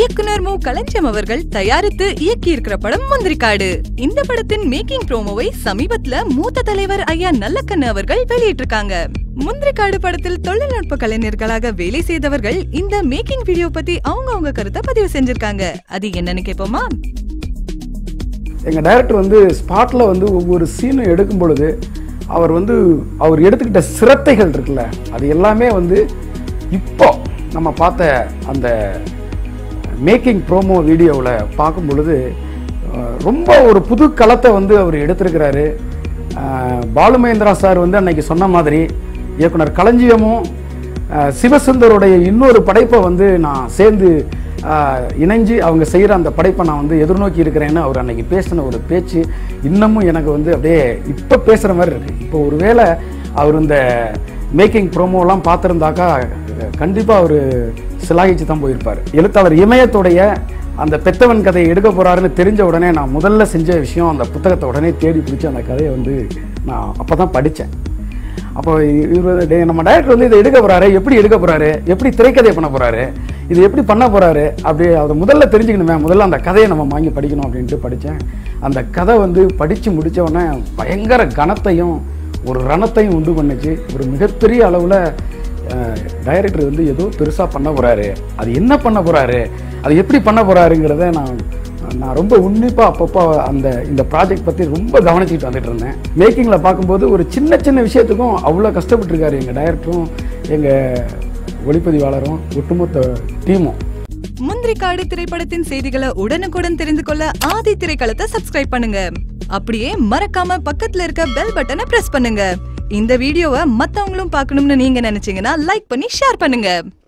இயக்குனர் மு. களஞ்சியம் அவர்கள் தயாரித்து இயக்கி இருக்கிற படம் முந்திரிக்காடு. இந்த படத்தின் மேக்கிங் ப்ரோமோவை சமீபத்துல மூத்த தலைவர் ஐயா நல்லக்கண்ணு அவர்கள் வெளியிட்டிருக்காங்க. முந்திரிக்காடு படத்தில் தொழில்நுட்ப கலைஞர்களாக வேலை செய்தவர்கள் இந்த மேக்கிங் வீடியோ பத்தி அவங்க கருத்தை பதிவு செஞ்சிருக்காங்க. அது என்னன்னு கேட்போமா? எங்க டைரக்டர் வந்து ஸ்பாட்ல வந்து ஒவ்வொரு சீனும் எடுக்கும் பொழுது அவர் எடுத்துக்கிட்ட சிரத்தைகள் இருக்குல்ல, அது எல்லாமே வந்து இப்போ நம்ம பார்த்த அந்த மேக்கிங் ப்ரோமோ வீடியோவில் பார்க்கும் பொழுது ரொம்ப ஒரு புது களத்தை வந்து அவர் எடுத்திருக்கிறாரு. பாலுமகேந்திரா சார் வந்து அன்னைக்கு சொன்ன மாதிரி இயக்குனர் களஞ்சியமும் சிவசுந்தருடைய இன்னொரு படைப்பை வந்து நான் சேர்ந்து இணைஞ்சு அவங்க செய்கிற அந்த படைப்பை நான் வந்து எதிர்நோக்கி இருக்கிறேன்னு அவர் அன்னைக்கு பேசின ஒரு பேச்சு இன்னமும் எனக்கு வந்து அப்படியே இப்போ பேசுகிற மாதிரி இருக்குது. இப்போ ஒருவேளை அவர் இந்த மேக்கிங் ப்ரோமோலாம் பார்த்துருந்தாக்கா கண்டிப்பாக அவர் சிலாகிச்சு தான் போயிருப்பார். எழுத்தாளர் இமயத்துடைய அந்த பெத்தவன் கதையை எடுக்க போகிறாருன்னு தெரிஞ்ச உடனே நான் முதல்ல செஞ்ச விஷயம் அந்த புத்தகத்தை உடனே தேடி பிடிச்சி அந்த கதையை வந்து நான் அப்போ தான் படித்தேன். அப்போ இவர் நம்ம டைரக்டர் வந்து இதை எடுக்க போகிறாரு, எப்படி எடுக்க போகிறாரு, எப்படி திரைக்கதையை பண்ண போகிறாரு, இது எப்படி பண்ண போகிறாரு, அப்படி அதை முதல்ல தெரிஞ்சுக்கணுமே, முதல்ல அந்த கதையை நம்ம வாங்கி படிக்கணும் அப்படின்ட்டு படித்தேன். அந்த கதை வந்து படித்து முடித்த உடனே பயங்கர கனத்தையும் ஒரு ரணத்தையும் உண்டு பண்ணுச்சு. ஒரு மிகப்பெரிய அளவில் டைரக்டர் வந்து ஏதோ பெருசாக பண்ண போகிறாரு, அது என்ன பண்ண போகிறாரு, அது எப்படி பண்ண போகிறாருங்கிறத நான் ரொம்ப உன்னிப்பாக அப்பப்போ இந்த ப்ராஜெக்ட் பற்றி ரொம்ப கவனிச்சுட்டு வந்துட்டு இருந்தேன். மேக்கிங்கில் பார்க்கும்போது ஒரு சின்ன சின்ன விஷயத்துக்கும் அவ்வளோ கஷ்டப்பட்டுருக்காரு எங்கள் டைரக்டரும் எங்கள் ஒளிப்பதிவாளரும் ஒட்டுமொத்த டீமும். முந்திரிக்காடு திரைப்படத்தின் செய்திகளை உடனுக்குடன் தெரிந்து கொள்ள ஆதி திரைக்களத்தை சப்ஸ்கிரைப் பண்ணுங்க. அப்படியே மறக்காம பக்கத்துல இருக்க பெல் பட்டனை பிரஸ் பண்ணுங்க. இந்த வீடியோவை மத்தவங்களும் பார்க்கணும்னு நீங்க நினைச்சீங்கன்னா லைக் பண்ணி ஷேர் பண்ணுங்க.